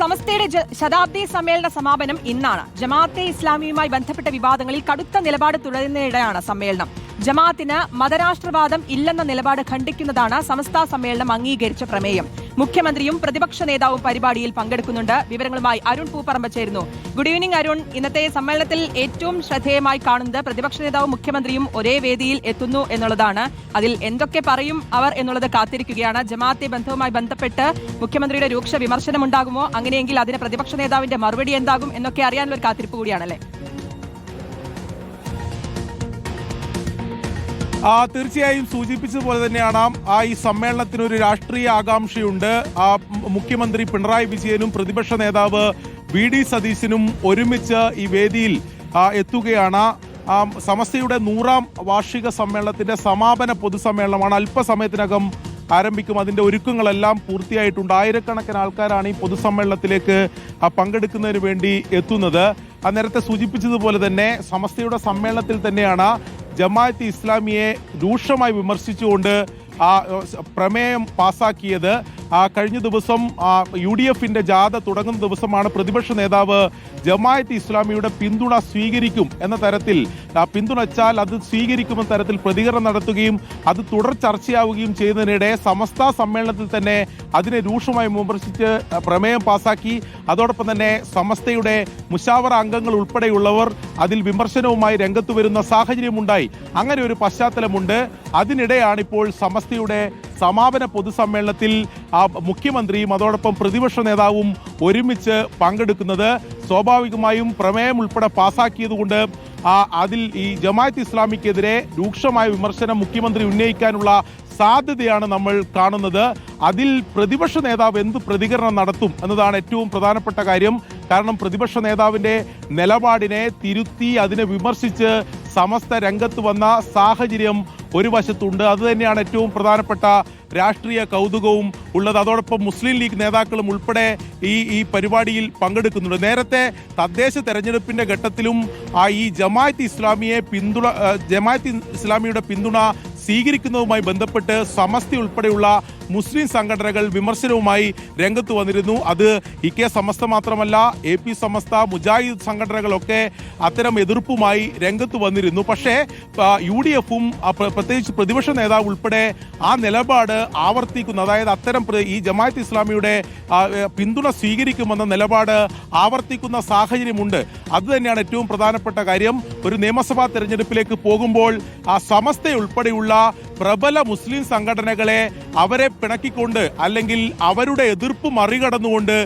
സമസ്തയുടെ ശതാബ്ദി സമ്മേളന സമാപനം ഇന്നാണ്. ജമാഅത്തെ ഇസ്ലാമിയുമായി ബന്ധപ്പെട്ട വിവാദങ്ങളിൽ കടുത്ത നിലപാട് തുടരുന്നതിനിടെയാണ് സമ്മേളനം. ജമാഅത്തിന് മതരാഷ്ട്രവാദം ഇല്ലെന്ന നിലപാട് ഖണ്ഡിക്കുന്നതാണ് സമസ്ത സമ്മേളനം അംഗീകരിച്ച പ്രമേയം. മുഖ്യമന്ത്രിയും പ്രതിപക്ഷ നേതാവും പരിപാടിയിൽ പങ്കെടുക്കുന്നുണ്ട്. വിവരങ്ങളുമായി അരുൺ പൂപ്പറമ്പ് ചേരുന്നു. Good evening Arun. ഇന്നത്തെ സമ്മേളനത്തിൽ ഏറ്റവും ശ്രദ്ധേയമായി കാണുന്നത് പ്രതിപക്ഷ നേതാവും മുഖ്യമന്ത്രിയും ഒരേ വേദിയിൽ എത്തുന്നു എന്നുള്ളതാണ്. അതിൽ എന്തൊക്കെ പറയും അവർ എന്നുള്ളത് കാത്തിരിക്കുകയാണ്. ജമാഅത്തെ ബന്ധവുമായി ബന്ധപ്പെട്ട് മുഖ്യമന്ത്രിയുടെ രൂക്ഷ വിമർശനം ഉണ്ടാകുമോ? അങ്ങനെയെങ്കിൽ അതിന് പ്രതിപക്ഷ നേതാവിന്റെ മറുപടി എന്താകും എന്നൊക്കെ അറിയാനുള്ള ഒരു കാത്തിരിപ്പ് കൂടിയാണല്ലേ? തീർച്ചയായും സൂചിപ്പിച്ചതുപോലെ തന്നെയാണ് ഈ സമ്മേളനത്തിനൊരു രാഷ്ട്രീയ ആകാംക്ഷയുണ്ട്. മുഖ്യമന്ത്രി പിണറായി വിജയനും പ്രതിപക്ഷ നേതാവ് വി.ഡി. സതീശനും ഒരുമിച്ച് ഈ വേദിയിൽ എത്തുകയാണ്. സമസ്തയുടെ 100ാം വാർഷിക സമ്മേളനത്തിന്റെ സമാപന പൊതുസമ്മേളനമാണ്. അല്പസമയത്തിനകം ആരംഭിക്കും. അതിന്റെ ഒരുക്കങ്ങളെല്ലാം പൂർത്തിയായിട്ടുണ്ട്. ആയിരക്കണക്കിന് ആൾക്കാരാണ് ഈ പൊതുസമ്മേളനത്തിലേക്ക് പങ്കെടുക്കുന്നതിന് വേണ്ടി എത്തുന്നത്. നേരത്തെ സൂചിപ്പിച്ചതുപോലെ തന്നെ സമസ്തയുടെ സമ്മേളനത്തിൽ തന്നെയാണ് ജമാഅത്തെ ഇസ്ലാമിയെ രൂക്ഷമായി വിമർശിച്ചുകൊണ്ട് പ്രമേയം പാസാക്കിയത്. കഴിഞ്ഞ ദിവസം UDFന്റെ ജാഥ തുടങ്ങുന്ന ദിവസമാണ് പ്രതിപക്ഷ നേതാവ് ജമാഅത്തെ ഇസ്ലാമിയുടെ പിന്തുണ സ്വീകരിക്കും എന്ന തരത്തിൽ, പിന്തുണച്ചാൽ അത് സ്വീകരിക്കുമെന്ന തരത്തിൽ പ്രതികരണം നടത്തുകയും അത് തുടർ ചർച്ചയാവുകയും ചെയ്യുന്നതിനിടെ സമസ്ത സമ്മേളനത്തിൽ തന്നെ അതിനെ രൂക്ഷമായി വിമർശിച്ച് പ്രമേയം പാസാക്കി. അതോടൊപ്പം തന്നെ സമസ്തയുടെ മുശാവറ അംഗങ്ങൾ ഉൾപ്പെടെയുള്ളവർ അതിൽ വിമർശനവുമായി രംഗത്ത് വരുന്ന സാഹചര്യമുണ്ടായി. അങ്ങനെ ഒരു പശ്ചാത്തലമുണ്ട്. അതിനിടെയാണ് ഇപ്പോൾ സമസ്തയുടെ സമാപന പൊതുസമ്മേളനത്തിൽ മുഖ്യമന്ത്രിയും അതോടൊപ്പം പ്രതിപക്ഷ നേതാവും ഒരുമിച്ച് പങ്കെടുക്കുന്നത്. സ്വാഭാവികമായും പ്രമേയം ഉൾപ്പെടെ പാസാക്കിയതുകൊണ്ട് അതിൽ ഈ ജമാഅത്ത് ഇസ്ലാമിക്കെതിരെ രൂക്ഷമായ വിമർശനം മുഖ്യമന്ത്രി ഉന്നയിക്കാനുള്ള സാധ്യതയാണ് നമ്മൾ കാണുന്നത്. അതിൽ പ്രതിപക്ഷ നേതാവ് എന്ത് പ്രതികരണം നടത്തും എന്നതാണ് ഏറ്റവും പ്രധാനപ്പെട്ട കാര്യം. കാരണം പ്രതിപക്ഷ നേതാവിന്റെ നിലപാടിനെ തിരുത്തി അതിനെ വിമർശിച്ച് സമസ്ത രംഗത്ത് വന്ന സാഹചര്യം ഒരു വശത്തുണ്ട്. അതുതന്നെയാണ് ഏറ്റവും പ്രധാനപ്പെട്ട രാഷ്ട്രീയ കൗതുകവും ഉള്ളത്. അതോടൊപ്പം മുസ്ലിം ലീഗ് നേതാക്കളും ഉൾപ്പെടെ ഈ പരിപാടിയിൽ പങ്കെടുക്കുന്നുണ്ട്. നേരത്തെ തദ്ദേശ തെരഞ്ഞെടുപ്പിന്റെ ഘട്ടത്തിലും ഈ ജമാഅത്ത് ഇസ്ലാമിയുടെ പിന്തുണ സ്വീകരിക്കുന്നതുമായി ബന്ധപ്പെട്ട് സമസ്ത ഉൾപ്പെടെയുള്ള മുസ്ലിം സംഘടനകൾ വിമർശനവുമായി രംഗത്ത് വന്നിരുന്നു. അത് ഇക്കെ സമസ്ത മാത്രമല്ല, AP സമസ്ത, മുജാഹിദ് സംഘടനകളൊക്കെ അത്തരം എതിർപ്പുമായി രംഗത്ത് വന്നിരുന്നു. പക്ഷേ UDFും പ്രത്യേകിച്ച് പ്രതിപക്ഷ നേതാവ് ഉൾപ്പെടെ ആ നിലപാട് ആവർത്തിക്കുന്നു. അതായത് അത്തരം ഈ ജമാഅത്ത് ഇസ്ലാമിയുടെ പിന്തുണ സ്വീകരിക്കുമെന്ന നിലപാട് ആവർത്തിക്കുന്ന സാഹചര്യമുണ്ട്. അതുതന്നെയാണ് ഏറ്റവും പ്രധാനപ്പെട്ട കാര്യം. ഒരു നിയമസഭാ തെരഞ്ഞെടുപ്പിലേക്ക് പോകുമ്പോൾ സമസ്ത ഉൾപ്പെടെയുള്ള പ്രബല മുസ്ലിം സംഘടനകളെ അവരെ പിണക്കിക്കൊണ്ട് അല്ലെങ്കിൽ അവരുടെ എതിർപ്പ് മറികടന്നുകൊണ്ട്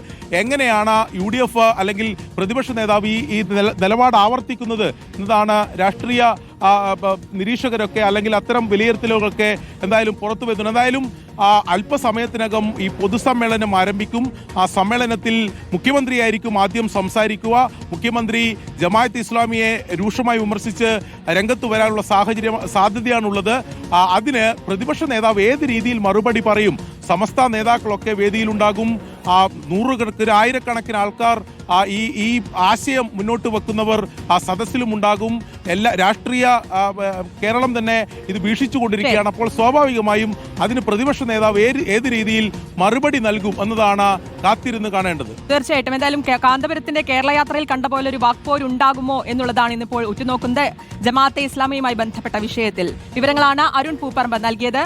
എങ്ങനെയാണ് UDF അല്ലെങ്കിൽ പ്രതിപക്ഷ നേതാവ് ഈ നിലപാട് ആവർത്തിക്കുന്നത് എന്നതാണ് രാഷ്ട്രീയ നിരീക്ഷകരൊക്കെ അല്ലെങ്കിൽ അത്തരം വിലയിരുത്തലുകളൊക്കെ എന്തായാലും പുറത്തു വരുന്നു. എന്തായാലും അല്പസമയത്തിനകം ഈ പൊതുസമ്മേളനം ആരംഭിക്കും. ആ സമ്മേളനത്തിൽ മുഖ്യമന്ത്രിയായിരിക്കും ആദ്യം സംസാരിക്കുക. മുഖ്യമന്ത്രി ജമാഅത്ത് ഇസ്ലാമിയെ രൂക്ഷമായി വിമർശിച്ച് രംഗത്ത് വരാനുള്ള സാധ്യതയാണുള്ളത്. അതിന് പ്രതിപക്ഷ നേതാവ് ഏത് രീതിയിൽ മറുപടി പറയും? സമസ്ത നേതാക്കളൊക്കെ വേദിയിലുണ്ടാകും. നൂറുകണക്കിന് ആയിരക്കണക്കിന് ആൾക്കാർ ഈ ആശയം മുന്നോട്ട് വെക്കുന്നവർ സദസ്സിലും ഉണ്ടാകും. എല്ലാ രാഷ്ട്രീയ കേരളം തന്നെ ഇത് വീക്ഷിച്ചുകൊണ്ടിരിക്കുകയാണ്. അപ്പോൾ സ്വാഭാവികമായും അതിന് പ്രതിപക്ഷ നേതാവ് ഏത് രീതിയിൽ മറുപടി നൽകും എന്നതാണ് കാത്തിരുന്ന് കാണേണ്ടത്. തീർച്ചയായിട്ടും. എന്തായാലും കാന്തപുരത്തിന്റെ കേരള യാത്രയിൽ കണ്ട പോലെ ഒരു വാക്പോരുണ്ടാകുമോ എന്നുള്ളതാണ് ഇന്നിപ്പോൾ ഉറ്റുനോക്കുന്നത് ജമാഅത്തെ ഇസ്ലാമിയുമായി ബന്ധപ്പെട്ട വിഷയത്തിൽ. വിവരങ്ങളാണ് അരുൺ പൂപ്പറമ്പ് നൽകിയത്.